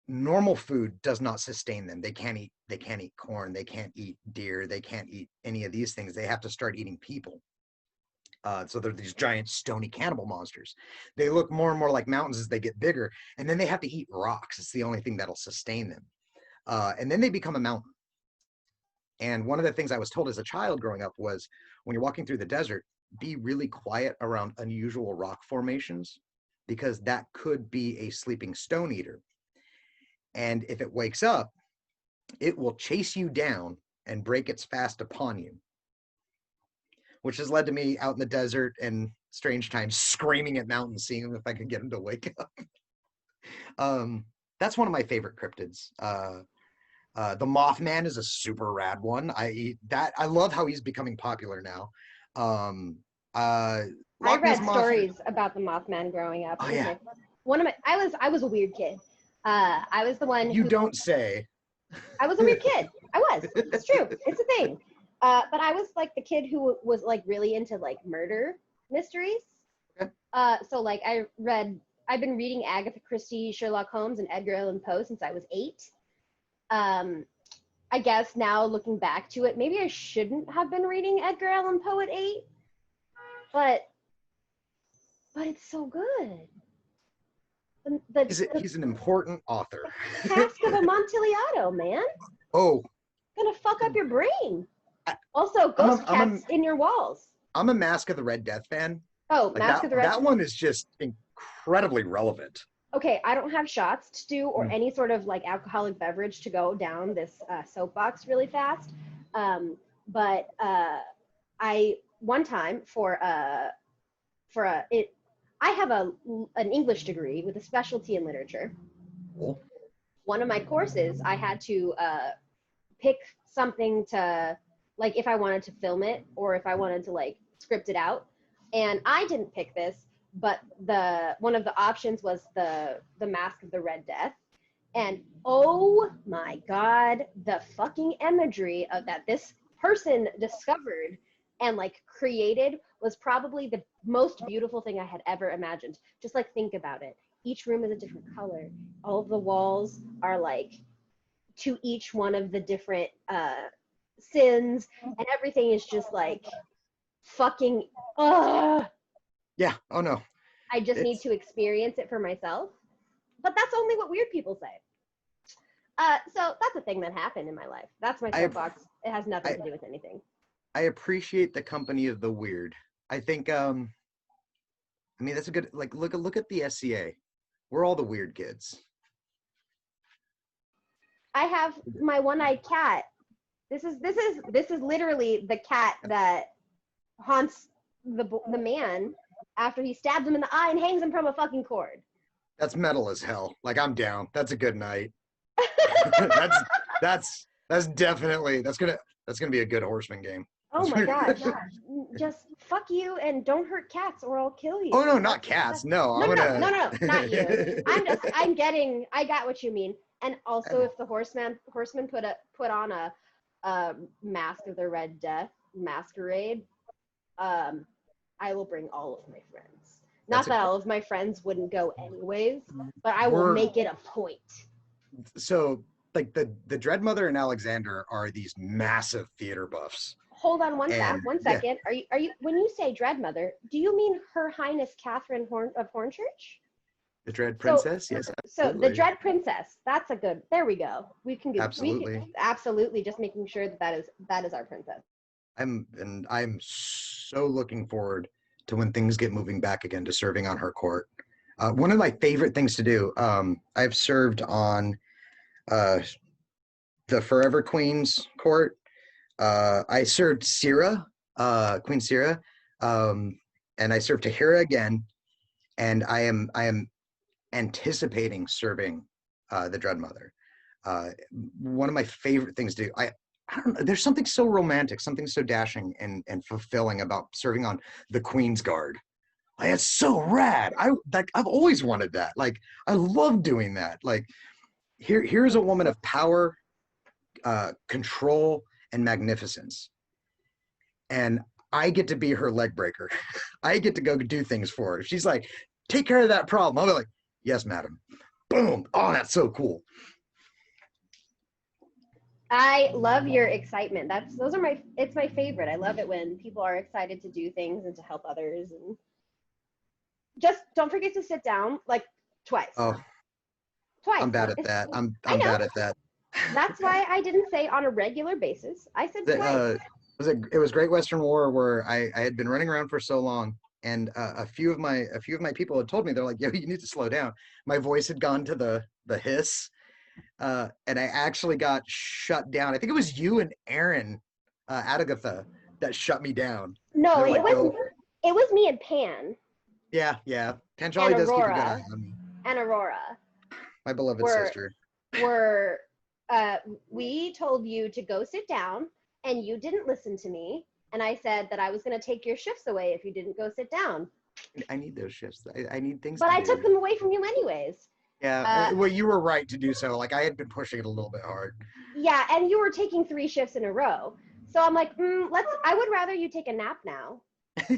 Normal food does not sustain them. They can't eat corn, they can't eat deer, they can't eat any of these things. They have to start eating people. So they're these giant stony cannibal monsters. They look more and more like mountains as they get bigger, and then they have to eat rocks. It's the only thing that'll sustain them. And then they become a mountain. And one of the things I was told as a child growing up was, when you're walking through the desert, be really quiet around unusual rock formations, because that could be a sleeping stone eater. And if it wakes up, it will chase you down and break its fast upon you, which has led to me out in the desert and strange times screaming at mountains, seeing if I could get them to wake up. That's one of my favorite cryptids. The Mothman is a super rad one. I love how he's becoming popular now. I read stories about the Mothman growing up. Oh, yeah. I was a weird kid. I was the one You don't say. I was a weird kid. I was. It's true. It's a thing. But I was like the kid who was like really into like murder mysteries. Okay. So like I've been reading Agatha Christie, Sherlock Holmes, and Edgar Allan Poe since I was 8. I guess now looking back to it, maybe I shouldn't have been reading Edgar Allan Poe at 8, but it's so good. He's an important author. Cask of Amontillado, man. Oh. Gonna fuck up your brain. Also, ghost cats in your walls. I'm a Mask of the Red Death fan. Oh, like Mask of the Red Death. That one is just incredibly relevant. Okay, I don't have shots to do or any sort of like alcoholic beverage to go down this soapbox really fast. But I I one time I have an English degree with a specialty in literature. Cool. One of my courses, I had to pick something to, like, if I wanted to film it or if I wanted to like script it out. And I didn't pick this, but one of the options was the Mask of the Red Death. And oh my God, the fucking imagery of that this person discovered and like created was probably the most beautiful thing I had ever imagined. Just like think about it. Each room is a different color. All of the walls are like to each one of the different sins, and everything is just like fucking Yeah. Oh no. I just need to experience it for myself. But that's only what weird people say. So that's a thing that happened in my life. That's my soapbox. It has nothing to do with anything. I appreciate the company of the weird. I think I mean that's a good like look at the SCA. We're all the weird kids. I have my one-eyed cat. This is literally the cat that haunts the man after he stabs him in the eye and hangs him from a fucking cord. That's metal as hell. Like I'm down. That's a good night. that's definitely that's gonna be a good Horseman game. Oh my gosh. Just fuck you and don't hurt cats or I'll kill you. Oh no, not cats. No, no, not you. I got what you mean. And also if the horseman put on a Mask of the Red Death masquerade, I will bring all of my friends. Not that all of my friends wouldn't go anyways, but I will make it a point. So like the Dreadmother and Alexander are these massive theater buffs. Hold on one second. Yeah. Are you when you say Dreadmother, do you mean Her Highness Catherine of Hornchurch? The Dread Princess, yes. Absolutely. So the Dread Princess, that's a good. There we go. We can absolutely just making sure that is our princess. I'm so looking forward to when things get moving back again to serving on her court. One of my favorite things to do. I've served on the Forever Queen's court. I served Sira, Queen Sira, and I served Tahira again, and I am anticipating serving the Dreadmother. One of my favorite things to do. I don't know, there's something so romantic, something so dashing and fulfilling about serving on the Queen's Guard. Like, it's so rad. I've always wanted that. Like I love doing that. Like here's a woman of power, control, and magnificence. And I get to be her leg breaker. I get to go do things for her. She's like, take care of that problem. I'll be like, yes, madam. Boom. Oh, that's so cool. I love your excitement. It's my favorite. I love it when people are excited to do things and to help others. And just don't forget to sit down like twice. Oh, twice. I'm bad at that. I'm bad at that. That's why I didn't say on a regular basis. I said twice. It was Great Western War where I had been running around for so long, and a few of my people had told me, they're like, yo, you need to slow down. My voice had gone to the hiss, and I actually got shut down. I think it was you and Aaron Agatha that shut me down. No, like, it was me and Pan. Yeah. Pan Jolly does keep a good eye on me. And Aurora. My beloved sister. We told you to go sit down, and you didn't listen to me. And I said that I was going to take your shifts away if you didn't go sit down. I need those shifts. I need things. But I took them away from you anyways. Yeah. Well, you were right to do so. Like I had been pushing it a little bit hard. Yeah, and you were taking 3 shifts in a row. So I'm like, I would rather you take a nap now,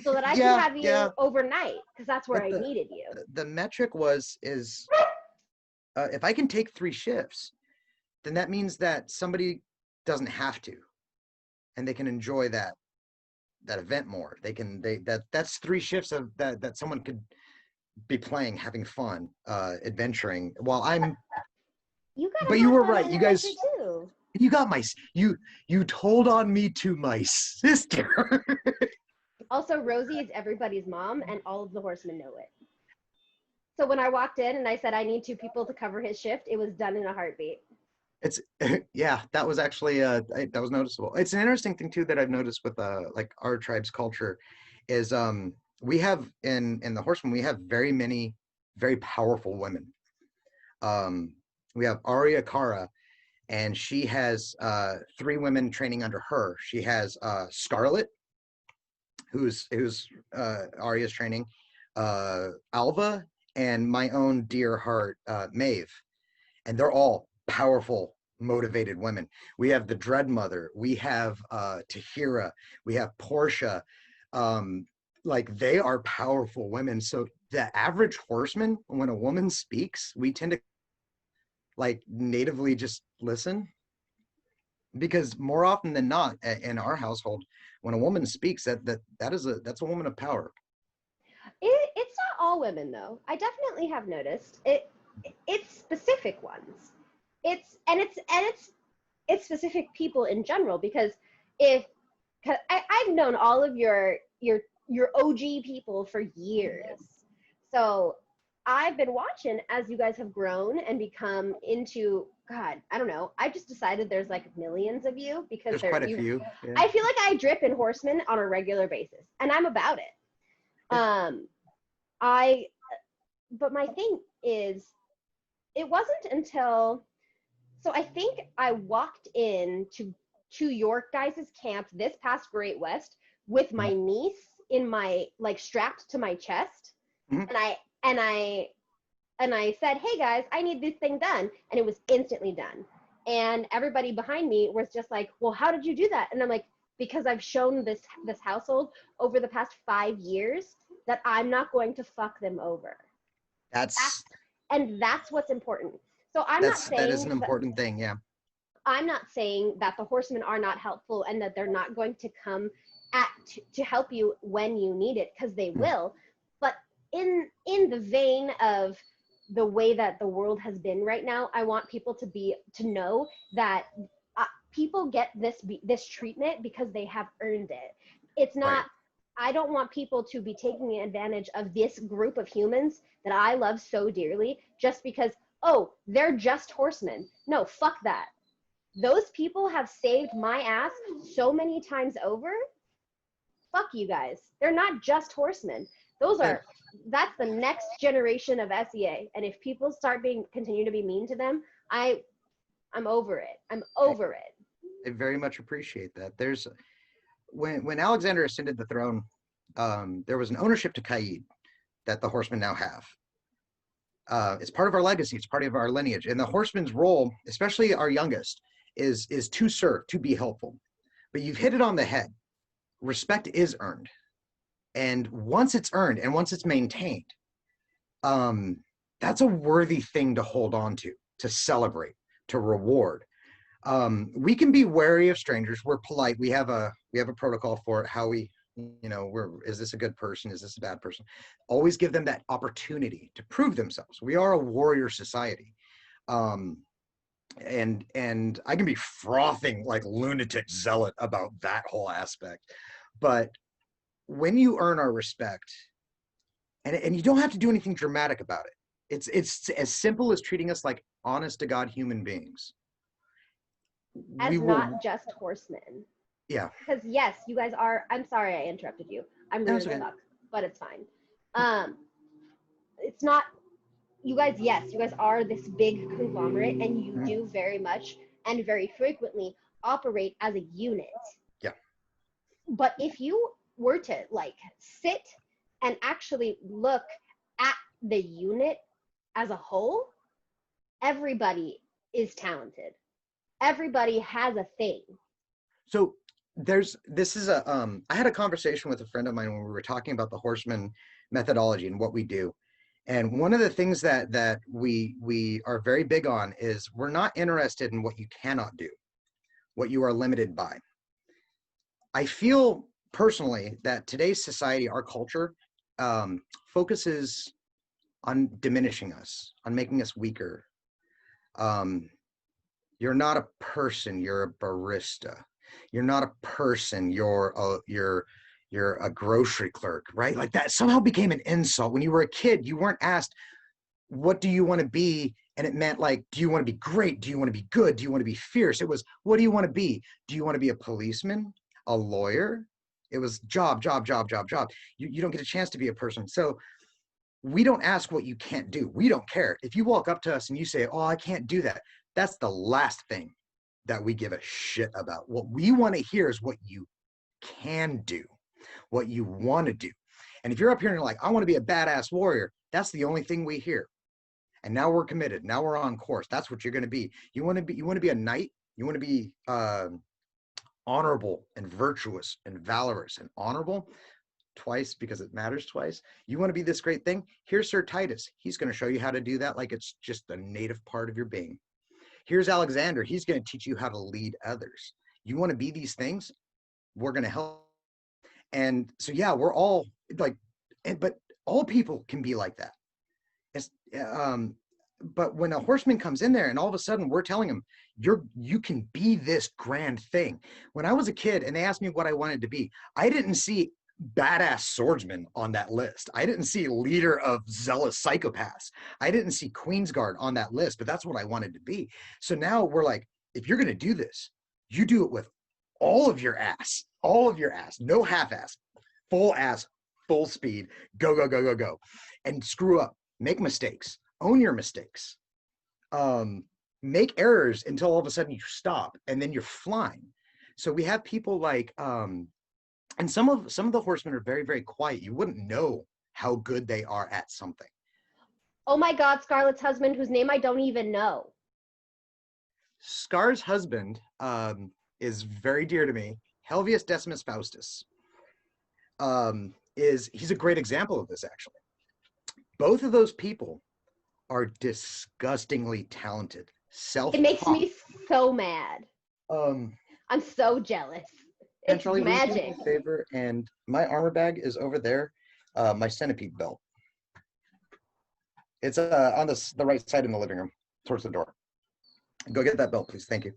so that I can have you overnight, because that's where I needed you. The metric is if I can take 3 shifts, then that means that somebody doesn't have to, and they can enjoy that event more. That's 3 shifts of that someone could be playing, having fun, adventuring while I'm. But you were right. You guys, too. You got you told on me to my sister. Also, Rosie is everybody's mom, and all of the horsemen know it. So when I walked in and I said I need 2 people to cover his shift, it was done in a heartbeat. It's yeah, that was actually that was noticeable. It's an interesting thing too that I've noticed with like our tribe's culture is we have in the horsemen we have very many very powerful women. Um we have Arya Kara, and she has three women training under her. She has Scarlet, who's Arya's training, Alva, and my own dear heart, Maeve, and they're all powerful, motivated women. We have the Dread Mother, we have Tahira, we have Portia. Um, like they are powerful women. So the average horseman, when a woman speaks, we tend to like natively just listen because more often than not in our household, when a woman speaks, that's a woman of power. It's not all women though. I definitely have noticed it. It's specific ones. It's specific people in general because if cause I've known all of your OG people for years, so I've been watching as you guys have grown and become into God. I don't know. I just decided there's like millions of you because There's quite a you. few. Yeah. I feel like I drip in horsemen on a regular basis, and I'm about it. Yeah. I but my thing is it wasn't until so I think I walked in to your guys' camp this past Great West with my niece in my like strapped to my chest, Mhm. and I said, "Hey guys, I need this thing done," and it was instantly done. And everybody behind me was just like, "Well, how did you do that?" And I'm like, "Because I've shown this household over the past 5 years that I'm not going to fuck them over." That's That's and that's what's important. So that is an important thing. Yeah. I'm not saying that the horsemen are not helpful and that they're not going to come to help you when you need it because they Mm. will. But in the vein of the way that the world has been right now, I want people to know that people get this treatment because they have earned it. It's Right. not. I don't want people to be taking advantage of this group of humans that I love so dearly just because, oh, they're just horsemen. No, fuck that. Those people have saved my ass so many times over. Fuck you guys. They're not just horsemen. Those Yeah. are that's the next generation of SEA. And if people continue to be mean to them, I'm over it. I'm I, over it. I very much appreciate that. There's when Alexander ascended the throne, there was an ownership to Caid that the horsemen now have. It's part of our legacy. It's part of our lineage. And the horseman's role, especially our youngest, is to serve, to be helpful. But you've hit it on the head. Respect is earned, and once it's earned and once it's maintained, um, that's a worthy thing to hold on to celebrate, to reward. We can be wary of strangers. We're polite. We have a protocol for it. How we, is this a good person? Is this a bad person? Always give them that opportunity to prove themselves. We are a warrior society. Um, and I can be frothing like lunatic zealot about that whole aspect. But when you earn our respect, and you don't have to do anything dramatic about it. It's as simple as treating us like honest to God human beings. We As will, not just horsemen. yeah. Because yes, you guys are. I'm sorry I interrupted you. I'm No, rude it's as okay. fuck, but it's fine. Um, it's not you guys. Yes, you guys are this big conglomerate, and you Mhm. do very much and very frequently operate as a unit. Yeah. But if you were to like sit and actually look at the unit as a whole, everybody is talented. Everybody has a thing. So this is a I had a conversation with a friend of mine when we were talking about the horseman methodology and what we do. And one of the things that we are very big on is we're not interested in what you cannot do, what you are limited by. I feel personally that today's society, our culture, focuses on diminishing us, on making us weaker. Um, you're not a person, you're a barista. You're not a person, you're a grocery clerk, right? Like that somehow became an insult. When you were a kid, you weren't asked, what do you want to be And it meant like, do you want to be great? Do you want to be good? Do you want to be fierce? It was, what do you want to be? Do you want to be a policeman, a lawyer? It was job, job, job, job, job. You don't get a chance to be a person. So we don't ask what you can't do. We don't care. If you walk up to us and you say, oh, I can't do that, that's the last thing that we give a shit about. What we want to hear is what you can do, what you want to do. And if you're up here and you're like, I want to be a badass warrior, that's the only thing we hear. And now we're committed. Now we're on course. That's what you're going to be. You want to be a knight. You want to be honorable and virtuous and valorous and honorable twice because it matters twice. You want to be this great thing? Here's Sir Titus. He's going to show you how to do that like it's just a native part of your being. Here's Alexander. He's going to teach you how to lead others. You want to be these things? We're going to help. And so, yeah, we're all like, but all people can be like that. It's, but when a horseman comes in there and all of a sudden we're telling him, you can be this grand thing. When I was a kid and they asked me what I wanted to be, I didn't see badass swordsman on that list. I didn't see leader of zealous psychopaths. I didn't see Queensguard on that list, but that's what I wanted to be. So now we're like, if you're going to do this, you do it with all of your ass, no half ass, full speed, go, go, go, go, go, and screw up, make mistakes, own your mistakes, make errors until all of a sudden you stop and then you're flying. So we have people like, and some of the horsemen are very, very quiet. You wouldn't know how good they are at something. Oh my God, Scarlett's husband, whose name I don't even know. Scar's husband is very dear to me. Helvius Decimus Faustus he's a great example of this, actually. Both of those people are disgustingly talented. It makes me so mad. I'm so jealous. It's Charlie, magic. Will you do me a favor? And my armor bag is over there. My centipede belt. It's on the right side in the living room, towards the door. Go get that belt, please. Thank you.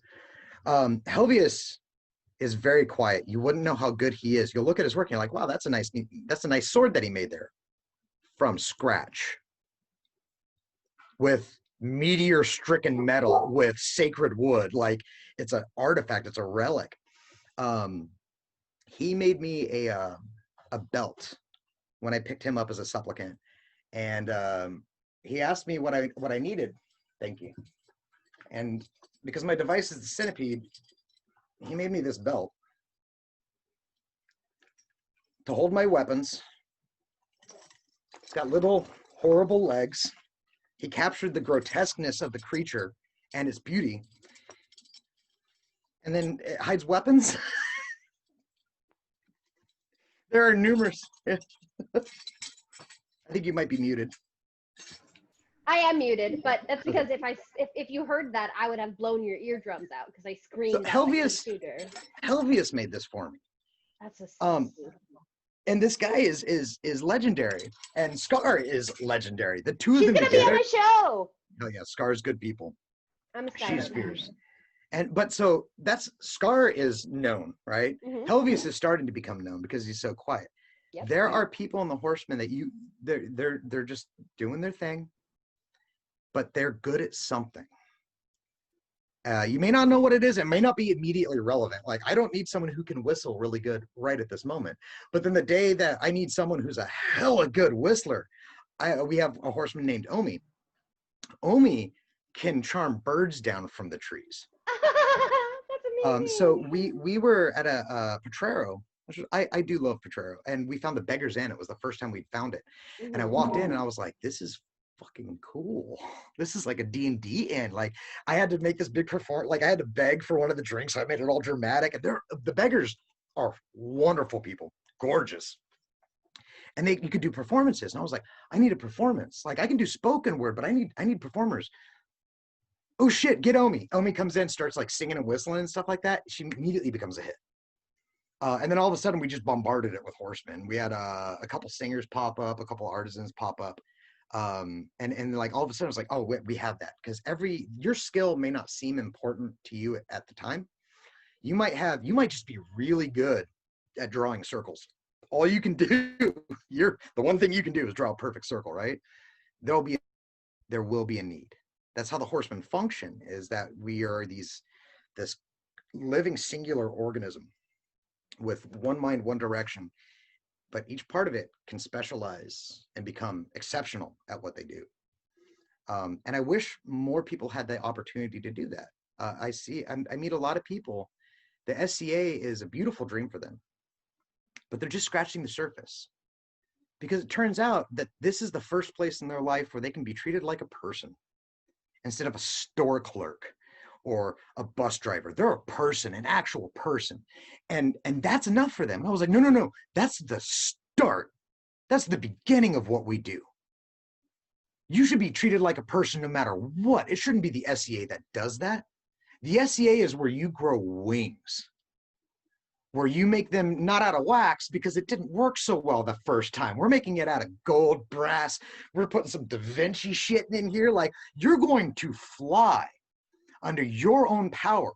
Helvius is very quiet. You wouldn't know how good he is. You'll look at his work and you're like, wow, that's a nice sword that he made there from scratch with meteor-stricken metal, with sacred wood. Like, it's an artifact. It's a relic. He made me a belt when I picked him up as a supplicant, and he asked me what I needed. Thank you. And because my device is the centipede, he made me this belt to hold my weapons. It's got little horrible legs. He captured the grotesqueness of the creature and its beauty, and then it hides weapons. There are numerous. I think you might be muted. I am muted, but that's because if you heard that, I would have blown your eardrums out because I screamed. So Helvius made this for me. That's a and this guy is legendary, and Scar is legendary. The two of them together. She's gonna be on my show. Oh yeah, Scar's good people. I'm excited. She's fierce. But so that's Scar is known, right? Mm-hmm. Helvius is starting to become known because he's so quiet. Yep. There are people in the Horsemen that they're just doing their thing, but they're good at something. You may not know what it is. It may not be immediately relevant. Like, I don't need someone who can whistle really good right at this moment. But then the day that I need someone who's a hella good whistler, we have a horseman named Omi. Omi can charm birds down from the trees. That's amazing. So we were at a Potrero. I do love Potrero, and we found the Beggar's Inn. It was the first time we'd found it. Mm-hmm. And I walked in and I was like, this is fucking cool. This is like a D&D inn. Like, I had to make this big performance. Like, I had to beg for one of the drinks. So I made it all dramatic. And the beggars are wonderful people, gorgeous. And you could do performances. And I was like, I need a performance. Like, I can do spoken word, but I need performers. Oh shit, get Omi. Omi comes in, starts like singing and whistling and stuff like that. She immediately becomes a hit. And then all of a sudden we just bombarded it with horsemen. We had a couple singers pop up, a couple artisans pop up. And like all of a sudden it's like, oh, we have that. Because your skill may not seem important to you at the time. You might just be really good at drawing circles. All you can do, the one thing you can do is draw a perfect circle, right? There will be a need. That's how the horsemen function, is that we are this living singular organism with one mind, one direction, but each part of it can specialize and become exceptional at what they do. And I wish more people had the opportunity to do that. I meet a lot of people. The SCA is a beautiful dream for them, but they're just scratching the surface, because it turns out that this is the first place in their life where they can be treated like a person instead of a store clerk or a bus driver. They're a person, an actual person. And that's enough for them. And I was like, no, no, no, that's the start. That's the beginning of what we do. You should be treated like a person no matter what. It shouldn't be the SCA that does that. The SCA is where you grow wings, where you make them not out of wax because it didn't work so well the first time. We're making it out of gold, brass. We're putting some Da Vinci shit in here. Like, you're going to fly under your own power,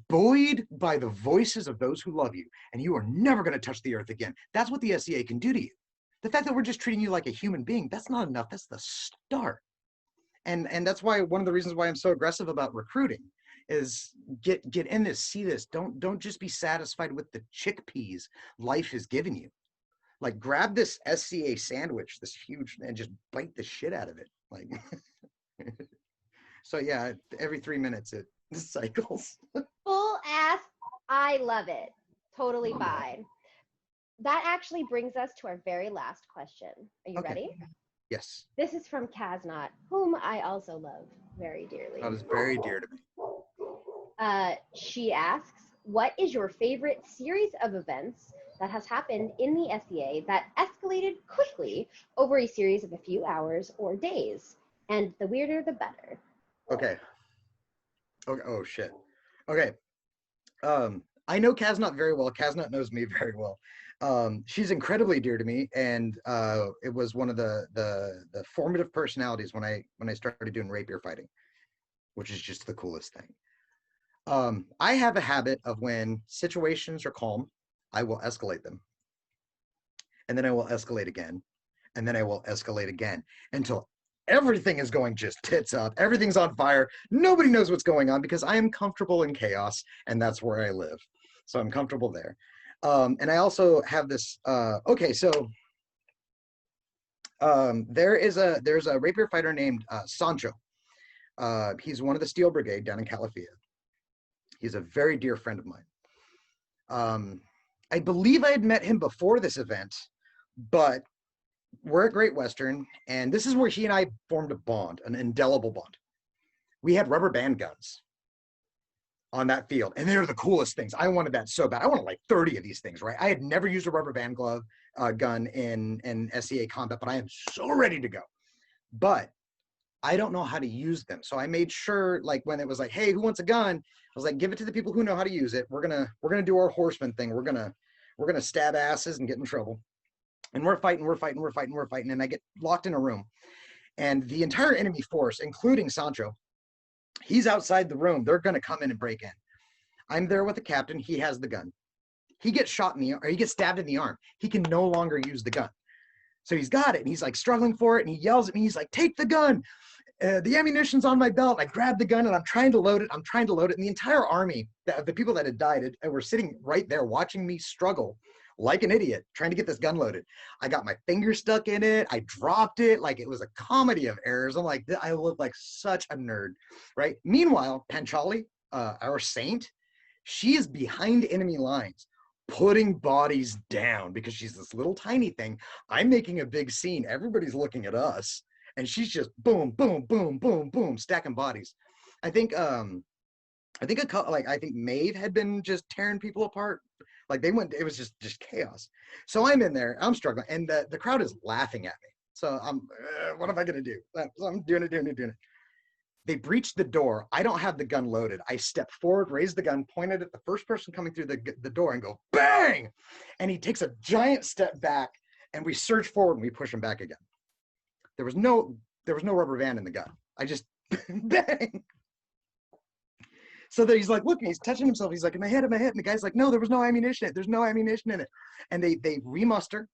buoyed by the voices of those who love you, and you are never going to touch the earth again. That's what the SCA can do to you. The fact that we're just treating you like a human being, that's not enough. That's the start. And that's why one of the reasons why I'm so aggressive about recruiting is get in this, see this. Don't just be satisfied with the chickpeas life has given you. Like, grab this SCA sandwich, this huge, and just bite the shit out of it. Like, so yeah, every 3 minutes it cycles. Full ass, I love it. Totally fine. That actually brings us to our very last question. Are you ready? Yes. This is from Kaznot, whom I also love very dearly. That is very dear to me. She asks, what is your favorite series of events that has happened in the SCA that escalated quickly over a series of a few hours or days? And the weirder, the better. Okay. Oh, shit. Okay. I know Kaznot very well. Kaznot knows me very well. She's incredibly dear to me, and it was one of the formative personalities when I started doing rapier fighting, which is just the coolest thing. I have a habit of, when situations are calm, I will escalate them, and then I will escalate again, and then I will escalate again until everything is going just tits up. Everything's on fire. Nobody knows what's going on, because I am comfortable in chaos, and that's where I live. So I'm comfortable there. And I also have this, there's a rapier fighter named Sancho. He's one of the Steel Brigade down in Calafia. He's a very dear friend of mine. I believe I had met him before this event, but we're at Great Western, and this is where he and I formed a bond, an indelible bond. We had rubber band guns on that field, and they're the coolest things. I wanted that so bad. I wanted like 30 of these things, right? I had never used a rubber band gun in SCA combat, but I am so ready to go. But I don't know how to use them. So I made sure, like, when it was like, hey, who wants a gun? I was like, give it to the people who know how to use it. We're gonna do our horseman thing. We're gonna stab asses and get in trouble. And we're fighting, and I get locked in a room. And the entire enemy force, including Sancho, he's outside the room. They're gonna come in and break in. I'm there with the captain. He has the gun. He gets shot he gets stabbed in the arm. He can no longer use the gun. So he's got it, and he's like struggling for it, and he yells at me. He's like, take the gun. The ammunition's on my belt. I grabbed the gun, and I'm trying to load it. And the entire army, the people that had died, were sitting right there watching me struggle like an idiot, trying to get this gun loaded. I got my finger stuck in it. I dropped it. Like, it was a comedy of errors. I'm like, I look like such a nerd, right? Meanwhile, Panchali, our saint, she is behind enemy lines, putting bodies down, because she's this little tiny thing. I'm making a big scene. Everybody's looking at us, and she's just boom, boom, boom, boom, boom, stacking bodies. I think Maeve had been just tearing people apart. Like, it was just chaos. So I'm in there, I'm struggling, and the crowd is laughing at me. So what am I gonna do? So I'm doing it. They breached the door. I don't have the gun loaded. I step forward, raise the gun, point it at the first person coming through the door, and go bang! And he takes a giant step back, and we surge forward, and we push him back again. There was no rubber band in the gun. I just bang. So that he's like, look, he's touching himself. He's like, in my head. And the guy's like, no, there was no ammunition. There's no ammunition in it. And they remuster.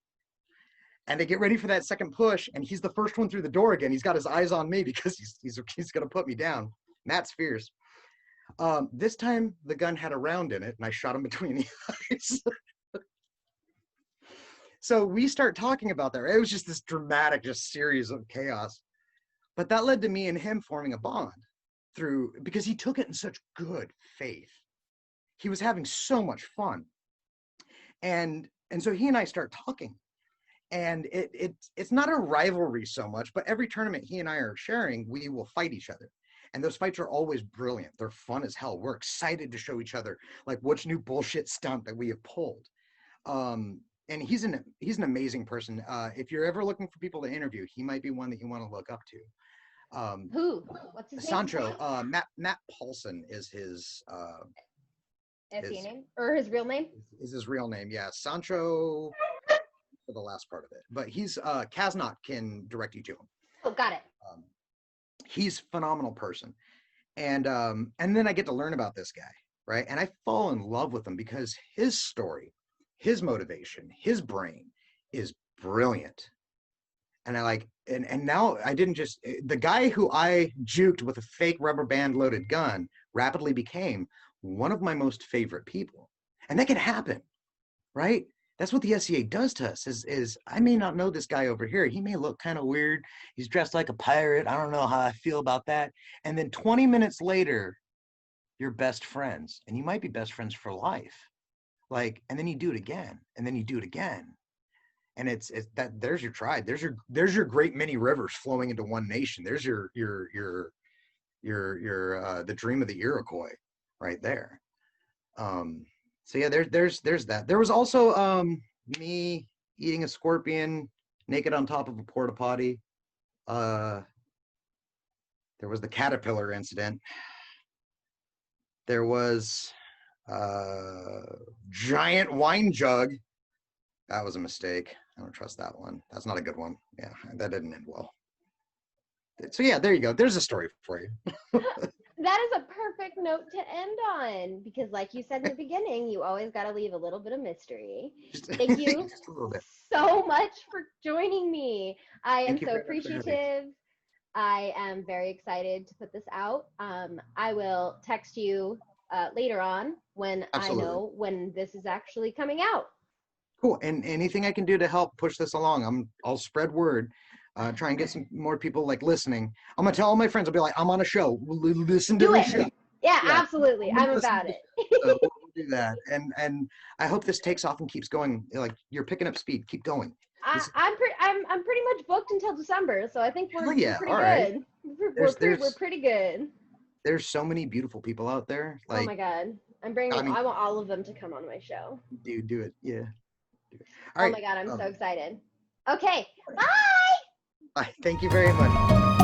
And they get ready for that second push, and he's the first one through the door again. He's got his eyes on me because he's going to put me down. Matt's fierce. This time, the gun had a round in it, and I shot him between the eyes. So we start talking about that. It was just this dramatic, just series of chaos. But that led to me and him forming a bond because he took it in such good faith. He was having so much fun. And so he and I start talking. And it's not a rivalry so much, but every tournament he and I are sharing, we will fight each other. And those fights are always brilliant. They're fun as hell. We're excited to show each other like which new bullshit stunt that we have pulled. And he's an amazing person. If you're ever looking for people to interview, he might be one that you want to look up to. Who? What's his Sancho, name? Matt Paulson is his name or his real name? Is his real name? Yeah, Sancho. For the last part of it, but he's Kaznot can direct you to him. Oh, got it. He's a phenomenal person, and then I get to learn about this guy, right? And I fall in love with him because his story, his motivation, his brain is brilliant. And I like, and now I didn't just, the guy who I juked with a fake rubber band loaded gun rapidly became one of my most favorite people. And that can happen, right? That's what the SCA does to us is I may not know this guy over here. He may look kind of weird. He's dressed like a pirate. I don't know how I feel about that. And then 20 minutes later, you're best friends, and you might be best friends for life. Like, and then you do it again, and then you do it again. And it's that there's your tribe. There's your great many rivers flowing into one nation. There's your the dream of the Iroquois right there. So yeah, there's that. There was also me eating a scorpion naked on top of a porta potty. There was the caterpillar incident. There was giant wine jug. That was a mistake. I don't trust that one. That's not a good one. Yeah, that didn't end well. So yeah, there you go. There's a story for you. That is a perfect note to end on because like you said in the beginning, you always got to leave a little bit of mystery. Thank you so much for joining me. I am so appreciative. I am very excited to put this out. I will text you later on when I know when this is actually coming out. Cool. And anything I can do to help push this along, I'll spread word. Try and get some more people like listening. I'm gonna tell all my friends. I'll be like, I'm on a show. Listen to the show. Yeah, absolutely. I'm about it. So we'll do that, and I hope this takes off and keeps going. Like you're picking up speed. Keep going. I'm pretty much booked until December, so I think we're pretty good. Right. We're pretty good. There's so many beautiful people out there. Like, oh my god, I want all of them to come on my show. Do it. Yeah. All right. Oh my god, I'm so excited. Okay, bye. Bye. Thank you very much.